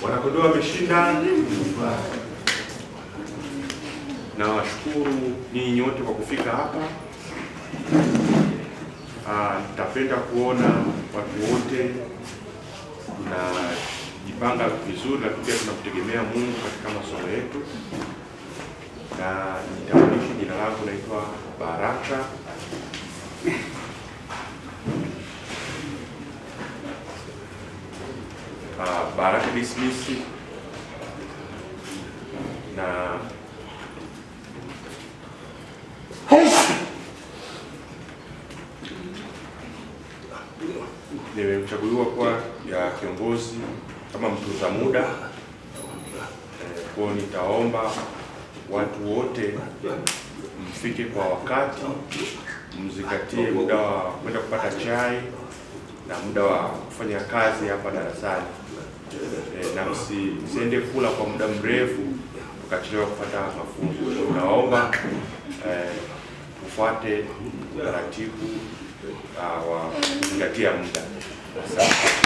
Wanakondoo wameshinda. Na washukuru ninyi nyote kwa kufika hapa. Nitapenda kuona watu wote tunajipanga vizuri, lakini pia tunamtegemea Mungu katika masomo yetu. Na nitambulishe jina langu, naitwa Baraka. Baraka Dismiss, na nimechaguliwa kwa ya kiongozi kama mtunza muda. Kwa nitaomba watu wote mfike kwa wakati, mzingatie muda wa kwenda kupata chai na muda wa kufanya kazi hapa darasani. Na msiende kula kwa muda mrefu ukachelewa kupata mafunzo. Naomba ufuate taratibu wa kuzingatia muda. Asante.